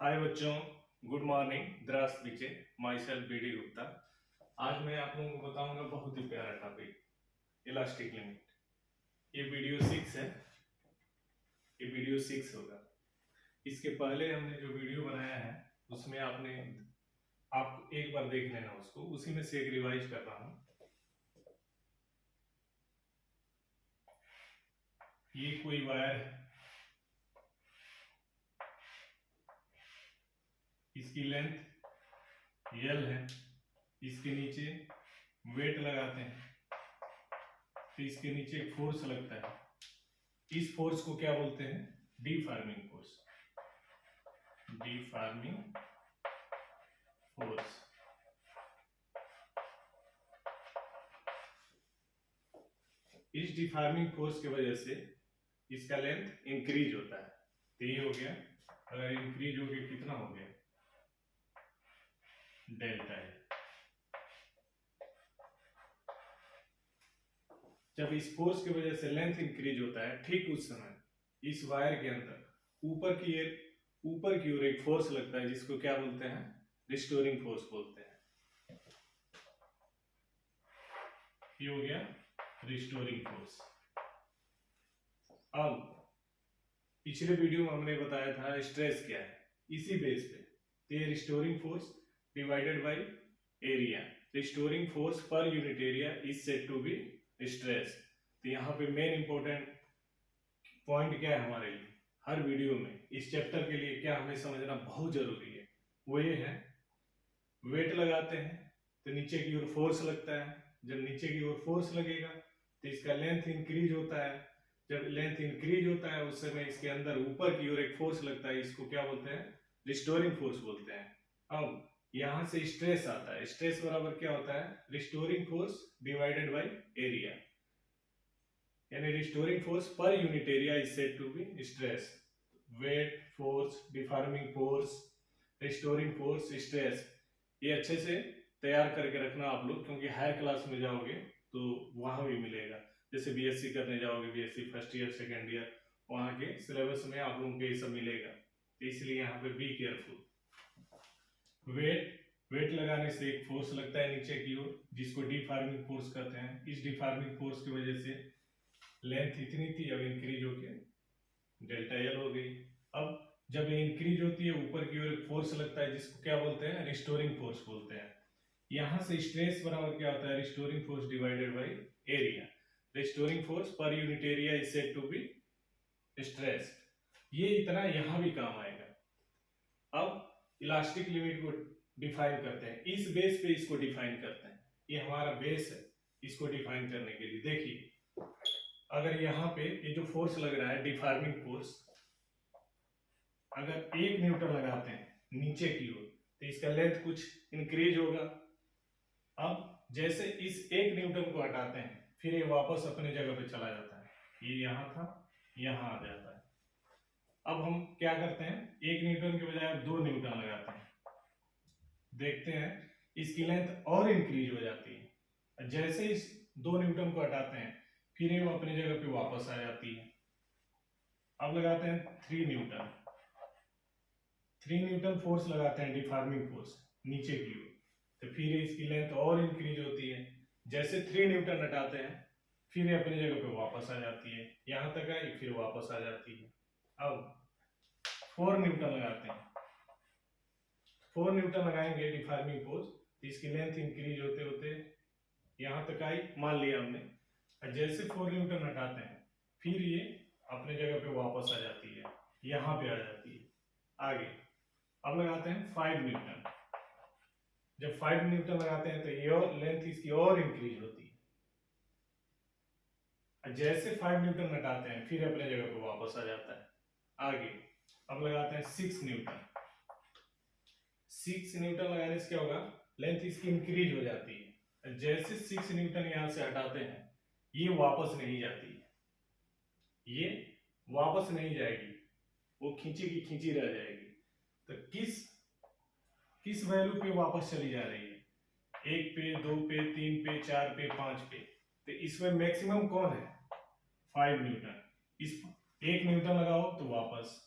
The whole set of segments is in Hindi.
हाय बच्चों, गुड मॉर्निंग। द्रास्विचे myself B D Gupta. आज मैं आप लोगों को बताऊंगा बहुत ही प्यारा टॉपिक, इलास्टिक लिमिट। ये वीडियो 6 है, ये वीडियो 6 होगा। इसके पहले हमने जो वीडियो बनाया है उसमें आप एक बार देख लेना उसको, उसी में से एक रिवाइज कर रहा हूँ। ये कोई वायर है, इसकी लेंथ L है, इसके नीचे वेट लगाते हैं तो इसके नीचे एक फोर्स लगता है। इस फोर्स को क्या बोलते हैं? Deforming force. Deforming force. इस डिफॉर्मिंग फोर्स की वजह से इसका लेंथ इंक्रीज होता है। तो ये हो गया, अगर इंक्रीज हो गया कितना हो गया? Delta L. जब इस फोर्स की वजह से लेंथ इंक्रीज होता है, ठीक उस समय इस वायर के अंदर ऊपर की ओर एक फोर्स लगता है जिसको क्या बोलते हैं? रिस्टोरिंग फोर्स बोलते हैं। ये हो गया रिस्टोरिंग फोर्स। अब पिछले वीडियो में हमने बताया था स्ट्रेस क्या है, इसी बेस पे ये restoring force divided by area. Restoring force per unit area is said to be stress. तो यहाँ पे मेन इंपॉर्टेंट पॉइंट क्या है हमारे लिए हर वीडियो में, इस चैप्टर के लिए क्या हमें समझना बहुत जरूरी है, वो ये है, वेट लगाते हैं तो नीचे की ओर फोर्स लगता है। जब नीचे की ओर फोर्स लगेगा तो इसका लेंथ इंक्रीज होता है। जब लेंथ इंक्रीज होता है उस समय इसके अंदर ऊपर की ओर एक फोर्स लगता है, इसको क्या बोलते हैं? रिस्टोरिंग फोर्स बोलते हैं। अब यहां से स्ट्रेस आता है, स्ट्रेस बराबर क्या होता है? Restoring force divided by area, यानी restoring force per unit area is said to be stress. Weight, force, deforming force, restoring force, stress, ये अच्छे से तैयार करके रखना आप लोग, क्योंकि हायर क्लास में जाओगे तो वहां भी मिलेगा। जैसे बीएससी करने जाओगे, BSc first year second year, वहां के सिलेबस में आप लोगों को ये सब मिलेगा। तो इसलिए यहाँ पे बी केयरफुल। वेट लगाने से एक फोर्स लगता है नीचे की ओर जिसको डिफॉर्मिंग फोर्स कहते हैं। इस डिफॉर्मिंग फोर्स की वजह से लेंथ इतनी थी, अब इंक्रीज होके डेल्टा एल हो गई। अब जब ये इंक्रीज होती है ऊपर की ओर एक फोर्स लगता है जिसको क्या बोलते हैं? रिस्टोरिंग फोर्स बोलते हैं। यहां से स्ट्रेस बराबर क्या होता है? Restoring force divided by area. Restoring force per unit area is said to be stress. ये इतना यहां भी काम आएगा। अब इलास्टिक लिमिट को डिफाइन करते हैं, इस बेस पे इसको डिफाइन करते हैं। ये हमारा बेस है इसको डिफाइन करने के लिए। देखिए, अगर यहाँ पे ये जो फोर्स लग रहा है डिफॉर्मिंग फोर्स, अगर 1 न्यूटन लगाते हैं नीचे की ओर तो इसका लेंथ कुछ इंक्रीज होगा। अब जैसे इस 1 न्यूटन को हटाते हैं फिर ये वापस अपने जगह पे चला जाता है, ये यहाँ था, यहाँ आ जाता है। अब हम क्या करते हैं, 1 न्यूटन के बजाय 2 न्यूटन लगाते हैं, देखते हैं इसकी लेंथ और इंक्रीज हो जाती है। जैसे इस 2 न्यूटन को हटाते हैं फिर ये अपनी जगह पे वापस आ जाती है। अब लगाते हैं 3 न्यूटन। 3 न्यूटन फोर्स लगाते हैं डिफॉर्मिंग फोर्स नीचे की ओर, तो फिर इसकी लेंथ और इंक्रीज होती है। जैसे 3 न्यूटन हटाते हैं फिर ये अपनी जगह पे वापस आ जाती है, यहां तक आई फिर वापस आ जाती है। अब 4 न्यूटन लगाते हैं, 4 न्यूटन लगाएंगे डिफॉर्मिंग फोर्स तो इसकी लेंथ इंक्रीज होते होते यहां तक आई, मान लिया हमने। जैसे 4 न्यूटन हटाते हैं फिर ये अपने जगह पे वापस आ जाती है, यहां पे आ जाती है। आगे अब लगाते हैं 5 न्यूटन। जब 5 न्यूटन लगाते हैं तो ये और लेंथ इसकी और इंक्रीज होती है। जैसे 5 न्यूटन हटाते हैं फिर अपने जगह पे वापस आ जाता है। आगे अब लगाते हैं 6 न्यूटन। 6 न्यूटन लगाने से क्या होगा? लेंथ इसकी इंक्रीज हो जाती है। जैसे 6 न्यूटन यहां से हटाते हैं ये वापस नहीं जाती है, ये वापस नहीं जाएगी, वो खींची की खींची रह जाएगी। तो किस वैल्यू पे वापस चली जा रही है? 1 पे, 2 पे, 3 पे, 4 पे, 5 पे। तो इसमें मैक्सिमम कौन है? 5 न्यूटन। इस 1 न्यूटन लगाओ तो वापस,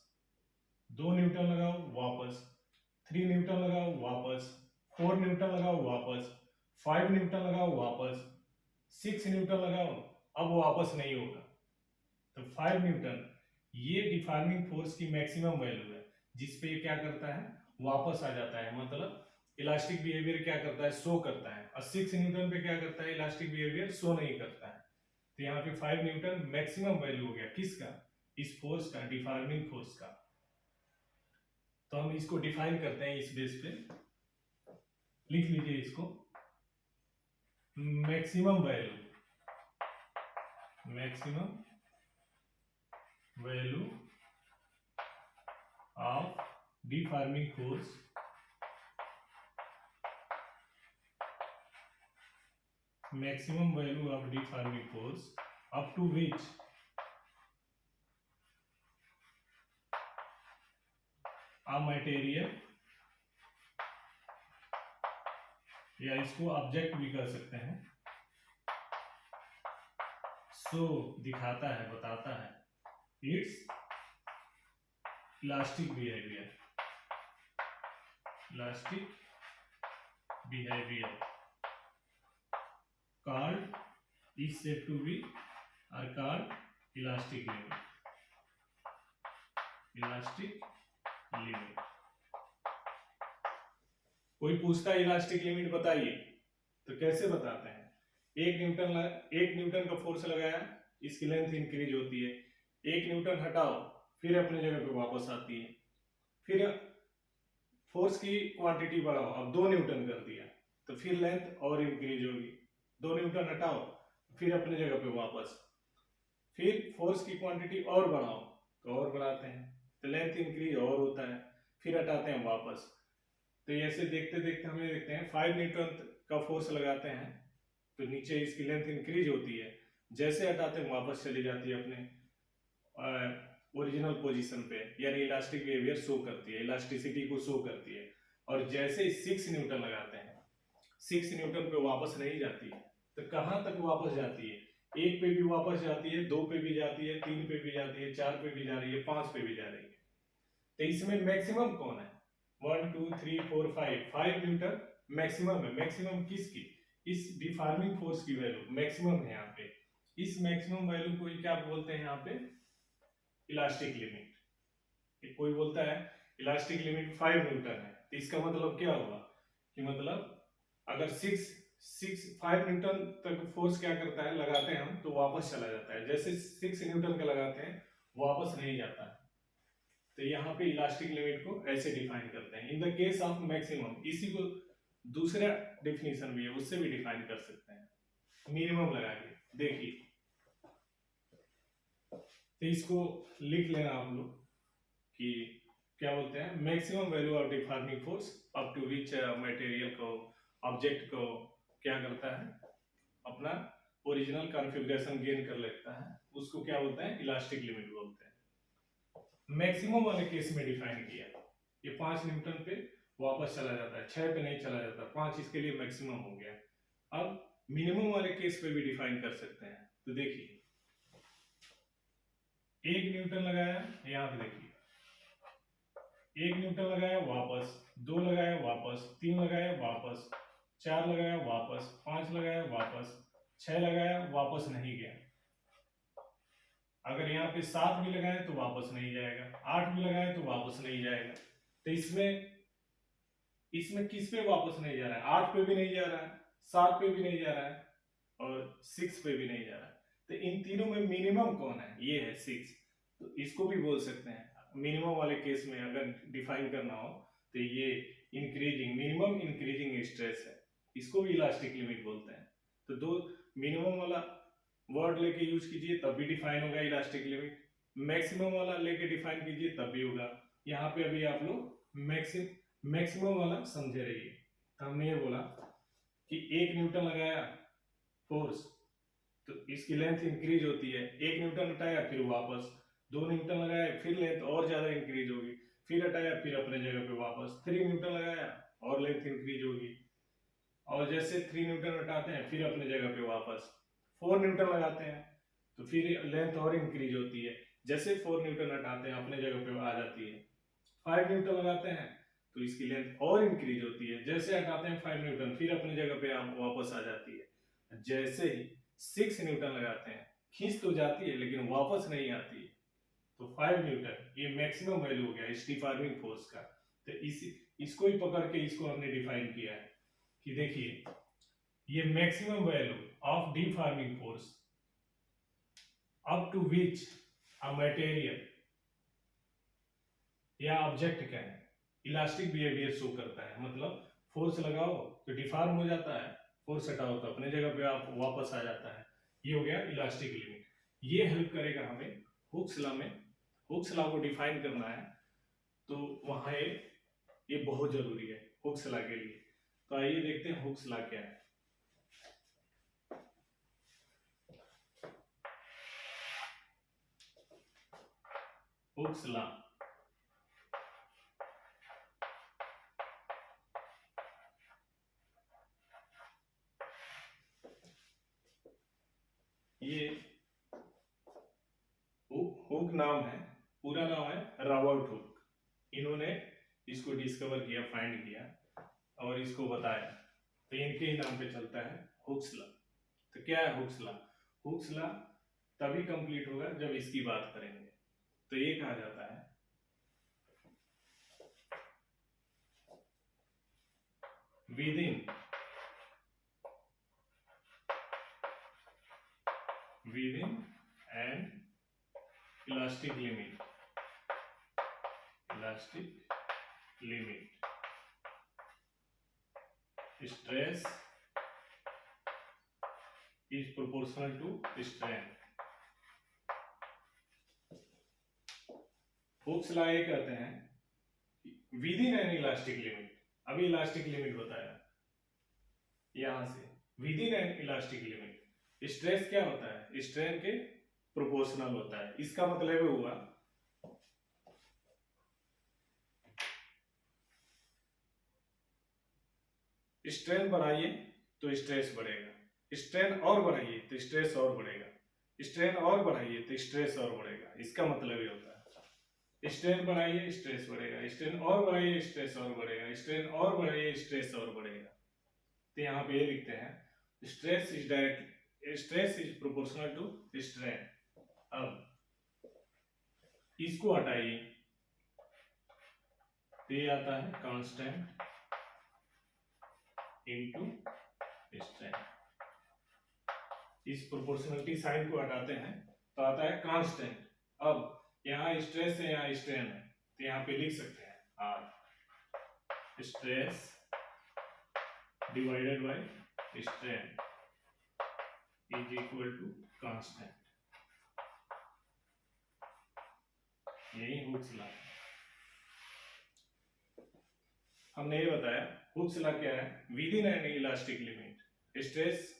2 न्यूटन लगाओ वापस, 3 न्यूटन लगाओ वापस, 4 न्यूटन लगाओ वापस, 5 न्यूटन लगाओ वापस, 6 न्यूटन लगाओ, अब वापस नहीं होगा। तो 5 न्यूटन ये डिफॉर्मिंग फोर्स की मैक्सिमम वैल्यू है, जिसपे ये क्या करता है, वापस आ जाता है, मतलब इलास्टिक बिहेवियर क्या करता है, शो करता है। और 6 न्यूटन पे क्या करता है, इलास्टिक बिहेवियर शो नहीं करता है। तो यहाँ पे 5 न्यूटन मैक्सिमम वैल्यू हो गया किसका, इस फोर्स का, डिफॉर्मिंग फोर्स का। तो हम इसको डिफाइन करते हैं इस बेस पे, लिख लीजिए इसको, maximum value of deforming force maximum value of deforming force up to which a material, या इसको ऑब्जेक्ट भी कर सकते हैं, सो दिखाता है, बताता है it's elastic behaviour called is said to be are called elastic limit। कोई पूछता है इलास्टिक लिमिट बताइए, तो कैसे बताते हैं, एक न्यूटन का फोर्स लगाया, इसकी लेंथ इंक्रीज होती है, 1 न्यूटन हटाओ, फिर अपनी जगह पे वापस आती है, फिर फोर्स की क्वांटिटी बढ़ाओ, अब 2 न्यूटन कर दिया, तो फिर लेंथ और इंक्रीज होगी, 2 न्यूटन हटाओ, फिर अपनी जगह पे वापस, फिर फोर्स की क्वांटिटी और बढ़ाओ, तो और बढ़ाते हैं, तो लेंथ इंक्रीज और होता है, फिर हटाते हैं वापस। तो ऐसे देखते देखते हमें देखते हैं 5 न्यूटन का फोर्स लगाते हैं, तो नीचे इसकी लेंथ इंक्रीज होती है, जैसे हटाते हैं वापस चली जाती है अपने ओरिजिनल पोजीशन पे, यानी इलास्टिक बिहेवियर शो करती है, इलास्टिसिटी को शो करती है। और जैसे ही 6 न्यूटन लगाते हैं, 6 न्यूटन पे वापस नहीं जाती है, तो कहां तक वापस जाती है, 1 पे भी वापस जाती है, 2 पे भी जाती है, 3 पे भी जाती है, 4 पे भी जा रही है, 5 पे भी जा रही है। तो इसमें मैक्सिमम कौन है, 1 2 3 4 5 न्यूटन मैक्सिमम है। मैक्सिमम किसकी, इस डिफॉर्मिंग फोर्स की वैल्यू मैक्सिमम है यहाँ पे। इस मैक्सिमम वैल्यू को क्या बोलते हैं यहाँ पे, इलास्टिक लिमिट। कोई बोलता है इलास्टिक लिमिट 5 न्यूटन है, तो इसका मतलब क्या हुआ कि मतलब अगर 5 न्यूटन तक फोर्स क्या करता है, लगाते हैं हम तो वापस चला जाता है, जैसे 6 न्यूटन का लगाते हैं वापस नहीं जाता है। तो यहाँ पे इलास्टिक लिमिट को ऐसे डिफाइन करते हैं। In the case of maximum, इसी को दूसरा डेफिनेशन भी है, उससे भी डिफाइन कर सकते हैं, मिनिमम लगा के। देखिए, तो इसको लिख लेना आप लोग कि क्या बोलते हैं, maximum value of deforming force up to which material को, ऑब्जेक्ट को क्या करता है, अपना ओरिजिनल कॉन्फ़िगरेशन गेन कर लेता है, उसको क्या बोलते हैं, इलास्टिक लिमिट बोलते हैं। मैक्सिमम वाले केस में डिफाइन किया, ये 5 न्यूटन पे वापस चला जाता है, 6 पे नहीं चला जाता, 5 इसके लिए मैक्सिमम हो गया। अब मिनिमम वाले केस पे भी डिफाइन कर सकते हैं। तो देखिए, 1 न्यूटन लगाया, यहाँ पे देखिए 1 न्यूटन लगाया वापस, 2 लगाया वापस, 3 लगाया वापस, 4 लगाया वापस, 5 लगाया वापस, 6 लगाया वापस नहीं गया। अगर यहाँ पे 7 भी लगाए तो वापस नहीं जाएगा, 8 भी लगाए तो वापस नहीं जाएगा। तो इसमें किस पे वापस नहीं जा रहा है, 8 पे भी नहीं जा रहा है, 7 पे भी नहीं जा रहा है, और 6 पे भी नहीं जा रहा है। तो इन तीनों में मिनिमम कौन है, ये है 6। तो इसको भी बोल सकते हैं मिनिमम वाले केस में, अगर डिफाइन करना हो तो ये मिनिमम इंक्रीजिंग स्ट्रेस है, इसको भी इलास्टिक लिमिट बोलते हैं। तो दो मिनिमम वाला वर्ड लेके यूज कीजिए तब भी डिफाइन होगा इलास्टिक लिमिट, मैक्सिमम वाला लेके डिफाइन कीजिए तब भी होगा। यहाँ पे अभी आप लोग मैक्सिमम वाला समझे रहिए। तो हमने ये बोला कि 1 न्यूटन लगाया फोर्स, तो इसकी लेंथ इंक्रीज होती है, 1 न्यूटन हटाया फिर वापस, 2 न्यूटन लगाया फिर लेंथ और ज्यादा इंक्रीज होगी, फिर हटाया फिर अपने जगह पे वापस, 3 न्यूटन लगाया और लेंथ इंक्रीज होगी, और जैसे 3 न्यूटन हटाते हैं फिर अपने जगह पे वापस, 4 न्यूटन लगाते हैं तो फिर लेंथ और इंक्रीज होती है, जैसे 4 न्यूटन हटाते हैं अपने जगह पे आ जाती है। 5 न्यूटन लगाते हैं तो इसकी लेंथ और इंक्रीज होती है। जैसे हटाते हैं 5 न्यूटन फिर अपनी जगह पे वापस आ जाती है। जैसे ही 6 न्यूटन लगाते हैं खींच तो जाती है लेकिन वापस नहीं आती है। तो 5 न्यूटन ये मैक्सिमम वैल्यू हो गया डिफॉर्मिंग फोर्स का। तो इसको ही पकड़ के इसको हमने डिफाइन किया है कि देखिए ये maximum value of deforming force up to which a material या ऑब्जेक्ट क्या है इलास्टिक बिहेवियर शो करता है। मतलब फोर्स लगाओ तो डिफॉर्म हो जाता है, फोर्स हटाओ तो अपने जगह पे आप वापस आ जाता है। ये हो गया इलास्टिक लिमिट। ये हेल्प करेगा हमें हुक्स लॉ में। हुक्स लॉ को डिफाइन करना है तो वहां ये बहुत जरूरी है हुक्स लॉ के लिए। तो आइए देखते हैं हुक्स लॉ क्या है। हुक्स लॉ ये हुक नाम है, पूरा नाम है रॉबर्ट हुक। इन्होंने इसको डिस्कवर किया, फाइंड किया और इसको बताया, तो इनके ही नाम पे चलता है हुक्स लॉ। तो क्या है हुक्स लॉ? हुक्स लॉ तभी कंप्लीट होगा जब इसकी बात करेंगे। तो ये कहा जाता है within N elastic limit, stress is proportional to strain। Hooke's law ये कहते हैं with in an elastic limit. अभी इलास्टिक लिमिट बताया, यहां से with in an elastic limit stress क्या होता है स्ट्रेन के प्रोपोर्शनल होता है। इसका मतलब हुआ स्ट्रेन बढ़ाइए तो स्ट्रेस बढ़ेगा, स्ट्रेन और बढ़ाइए तो स्ट्रेस और बढ़ेगा, स्ट्रेन और बढ़ाइए तो स्ट्रेस और बढ़ेगा। इसका मतलब ये होता है स्ट्रेन बढ़ाइए स्ट्रेस बढ़ेगा, स्ट्रेन और बढ़ाइए स्ट्रेस और बढ़ेगा, स्ट्रेन और बढ़ाइए स्ट्रेस और बढ़ेगा। तो यहाँ पे ये लिखते हैं stress is proportional to strain. अब इसको हटाइए तो ये आता है कांस्टेंट इनटू स्ट्रेन। इस प्रोपोर्शनलिटी साइन को हटाते हैं तो आता है कांस्टेंट। अब यहाँ स्ट्रेस है यहाँ स्ट्रेन है तो यहाँ पे लिख सकते हैं or stress divided by strain is equal to constant. यही हुक्स लॉ। हमने ये बताया हुक्स लॉ क्या है within an elastic limit stress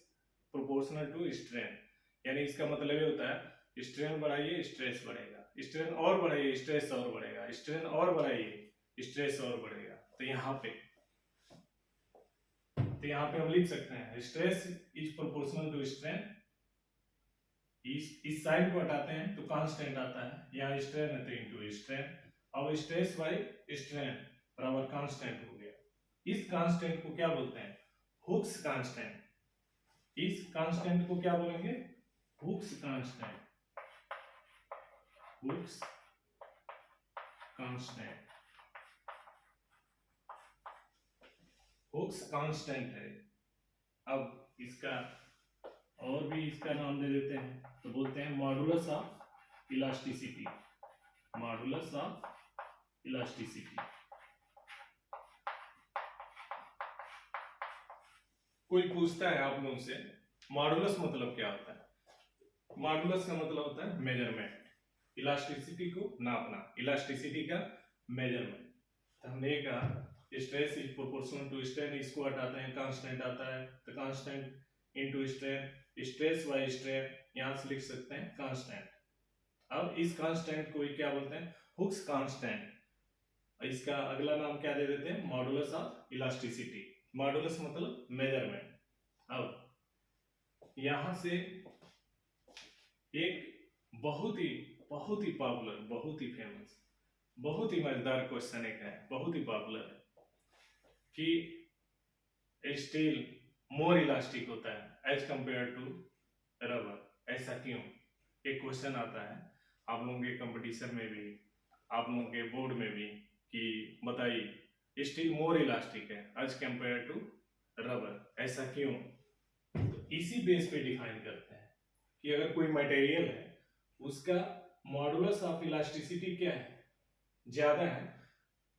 proportional to strain. यानी इसका मतलब ये होता है स्ट्रेन बढ़ाइए स्ट्रेस बढ़ेगा, स्ट्रेन और बढ़ाइए स्ट्रेस और बढ़ेगा, स्ट्रेन और बढ़ाइए स्ट्रेस और बढ़ेगा। तो यहाँ पे हम लिख सकते हैं stress is proportional to strain. इस साइन को हटाते हैं तो कांस्टेंट आता है, यहाँ स्ट्रेन है तो इनटू स्ट्रेन। अब स्ट्रेस बाय स्ट्रेन बराबर कांस्टेंट हो गया। इस कांस्टेंट को क्या बोलते हैं हुक्स कांस्टेंट। इस कांस्टेंट को क्या बोलेंगे Hooke's constant. Hooke's constant Hooke's constant है। अब इसका और भी इसका नाम दे देते हैं तो बोलते हैं modulus of elasticity. Modulus of elasticity. कोई पूछता है आप लोगों से मॉडुलस मतलब क्या होता है? मॉडुलस का मतलब होता है मेजरमेंट, इलास्टिसिटी को नापना, इलास्टिसिटी का मेजरमेंट। तो हमने ये कहा stress is proportional to strain, इसको हटाते हैं कांस्टेंट आता है तो constant into strain, stress by strain यहां से लिख सकते हैं कांस्टेंट। अब इस कांस्टेंट को क्या बोलते हैं हुक्स कांस्टेंट। इसका अगला नाम क्या दे देते हैं मॉडुलस ऑफ इलास्टिसिटी। मॉडुलस मतलब मेजरमेंट। अब यहां से एक बहुत ही पॉपुलर बहुत ही फेमस बहुत ही मजेदार क्वेश्चन एक है, बहुत ही पॉपुलर है कि स्टील मोर इलास्टिक होता है एज कंपेयर टू रबर, ऐसा क्यों? एक क्वेश्चन आता है आप लोगों के कंपटीशन में भी, आप लोगों के बोर्ड में भी, कि बताइए स्टील मोर इलास्टिक है एज कंपेयर टू रबर, ऐसा क्यों? तो इसी बेस पे डिफाइन करते हैं कि अगर कोई मटेरियल है उसका मॉडुलस ऑफ इलास्टिसिटी क्या है, ज्यादा है,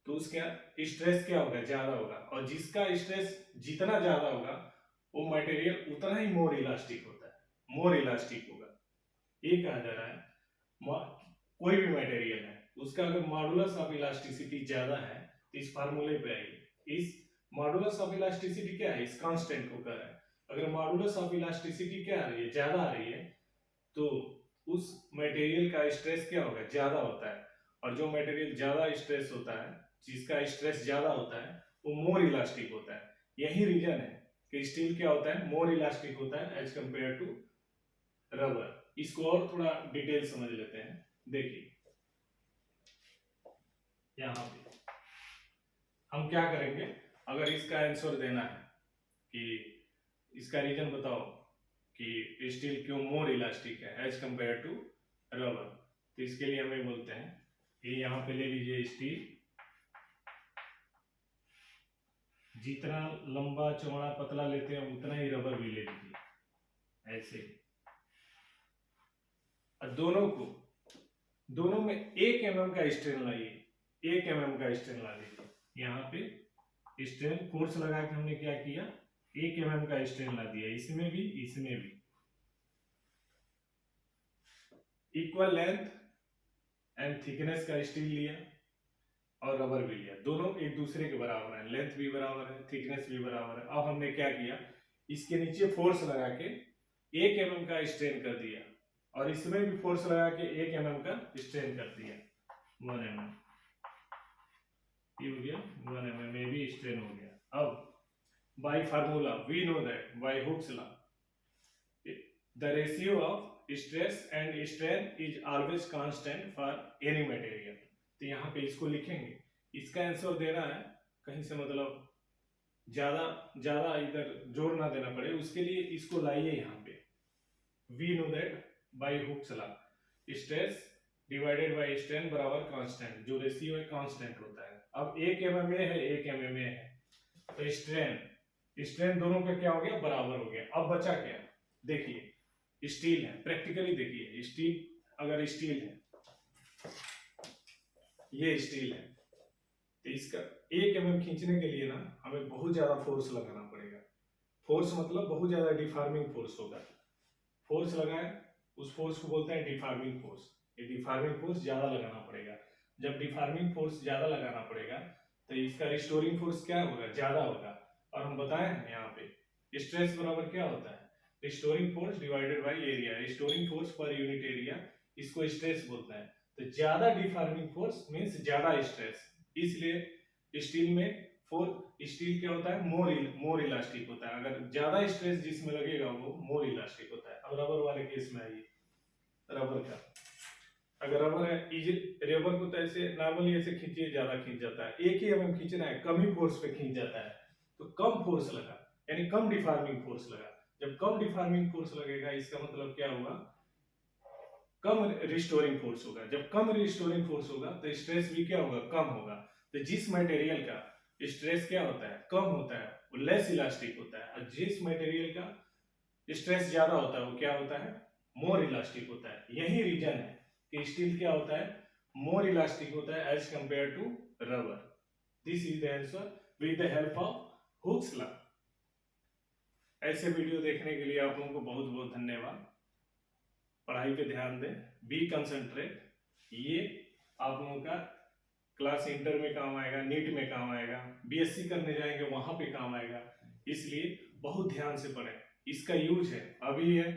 तो उसका स्ट्रेस क्या होगा, ज्यादा होगा, और जिसका स्ट्रेस जितना ज्यादा होगा वो मटेरियल उतना ही मोर इलास्टिक होता है, मोर इलास्टिक होगा। ये कहा जा रहा है कोई भी मटेरियल है उसका अगर मॉडुलस ऑफ इलास्टिसिटी ज्यादा है तो इस फार्मूले पे आइए, इस मॉडुलस ऑफ इलास्टिसिटी क्या है, इस कांस्टेंट को कर रहा है। अगर मॉडुलस ऑफ इलास्टिसिटी क्या आ रही है, ज्यादा आ रही है, तो उस मटेरियल का स्ट्रेस क्या होगा, ज्यादा होता है, और जो मटेरियल ज्यादा स्ट्रेस होता है, जिसका स्ट्रेस ज्यादा होता है, वो मोर इलास्टिक होता है। यही रीजन है कि स्टील क्या होता है, मोर इलास्टिक होता है एज कंपेयर टू रबर। इसको और थोड़ा डिटेल समझ लेते हैं। देखिए यहाँ पे हम क्या करेंगे, अगर इसका आंसर देना है कि इसका रीजन बताओ कि स्टील क्यों मोर इलास्टिक है एज कंपेयर टू रबर, तो इसके लिए हमें बोलते हैं कि यहाँ पे ले लीजिए स्टील, जितना लंबा चौड़ा पतला लेते हैं उतना ही रबर भी ले लीजिए, ऐसे। और दोनों में 1 mm का स्ट्रेन लाइए, 1 mm का स्ट्रेन ला दीजिए। यहाँ पे स्ट्रेन फोर्स लगा के हमने क्या किया, 1 mm का स्ट्रेन ला दिया, इसमें भी इसमें भी। इक्वल लेंथ एंड थिकनेस का स्टील लिया और रबर भी लिया, दोनों एक दूसरे के बराबर है, लेंथ भी बराबर है, थिकनेस भी बराबर है। अब हमने क्या किया, इसके नीचे फोर्स लगा के 1 mm का स्ट्रेन कर दिया, और इसमें भी फोर्स लगा के 1 mm का स्ट्रेन कर दिया, 1 mm ये हो गया, 1 mm में भी स्ट्रेन हो गया। अब by formula we know that by Hooke's law the ratio of stress and strain is always constant for any material. तो यहाँ पे इसको लिखेंगे, इसका आंसर देना है कहीं से, मतलब ज्यादा ज्यादा इधर जोर ना देना पड़े, उसके लिए इसको लाइए यहाँ पे। We know that by Hooke's law stress divided by strain बराबर कांस्टेंट, जो रेशियो है कांस्टेंट होता है। अब 1 mm है 1 mm है, तो स्ट्रेन दोनों का क्या हो गया, बराबर हो गया। अब बचा क्या, देखिए स्टील है, प्रैक्टिकली देखिए स्टील, अगर स्टील है, ये स्टील है, तो इसका 1 mm खींचने के लिए ना हमें बहुत ज्यादा फोर्स लगाना पड़ेगा। फोर्स मतलब बहुत ज्यादा डिफॉर्मिंग फोर्स होगा, फोर्स लगाए उस फोर्स को बोलते हैं डिफॉर्मिंग फोर्स। ये डिफॉर्मिंग फोर्स ज्यादा लगाना पड़ेगा। जब डिफॉर्मिंग फोर्स ज्यादा लगाना पड़ेगा तो इसका रिस्टोरिंग फोर्स क्या होगा, ज्यादा होगा। और हम बताए हैं यहाँ पे स्ट्रेस बराबर क्या होता है, restoring force divided by area, restoring force per unit area, इसको स्ट्रेस बोलते हैं। तो ज्यादा डिफॉर्मिंग फोर्स मींस ज्यादा स्ट्रेस, इसलिए स्टील में स्टील क्या होता है, मोर इलास्टिक होता है। अगर ज्यादा स्ट्रेस जिसमें लगेगा वो मोर इलास्टिक होता है। अब रबर वाले केस में आइए, रबर का अगर रबर है, रबर को तो ऐसे नॉर्मली ऐसे खींचिए, ज्यादा खींच जाता है, 1 ही mm खींचना है, कम ही फोर्स पे खींच जाता है, तो कम फोर्स लगा, यानी कम डिफॉर्मिंग फोर्स लगा। जब कम डिफॉर्मिंग फोर्स लगेगा इसका मतलब क्या होगा, कम रिस्टोरिंग फोर्स होगा। जब कम रिस्टोरिंग फोर्स होगा तो स्ट्रेस भी क्या होगा, कम होगा। तो जिस मटेरियल का स्ट्रेस क्या होता है, कम होता है, वो लेस इलास्टिक होता है, और जिस मटेरियल का स्ट्रेस ज्यादा होता है वो क्या होता है, मोर इलास्टिक होता है। यही रीजन है कि स्टील क्या होता है, मोर इलास्टिक होता है as compare to rubber. This is the answer with the help of Hooke's law. ऐसे वीडियो देखने के लिए आप लोगों को बहुत बहुत धन्यवाद। पढ़ाई पे ध्यान दें, बी कंसंट्रेट, ये आप लोगों का क्लास इंटर में काम आएगा, नीट में काम आएगा, बीएससी करने जाएंगे वहां पे काम आएगा, इसलिए बहुत ध्यान से पढ़ें। इसका यूज है, अभी है,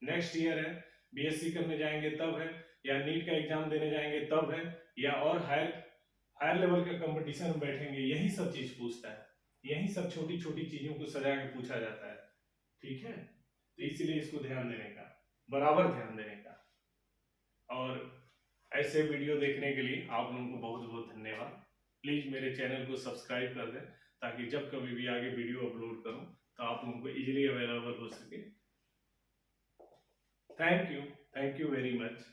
नेक्स्ट ईयर है, बीएससी करने जाएंगे तब है, या नीट का एग्जाम देने जाएंगे तब है, या और हायर लेवल का कंपटीशन में बैठेंगे, यही सब चीज पूछता है, यही सब छोटी छोटी चीजों को सजा के पूछा जाता है। ठीक है, तो इसलिए इसको ध्यान देने का, बराबर ध्यान देने का। और ऐसे वीडियो देखने के लिए आप लोगों को बहुत बहुत धन्यवाद। प्लीज मेरे चैनल को सब्सक्राइब कर दें ताकि जब कभी भी आगे वीडियो अपलोड करूं तो आप लोगों को इजीली अवेलेबल हो सके। Thank you very much.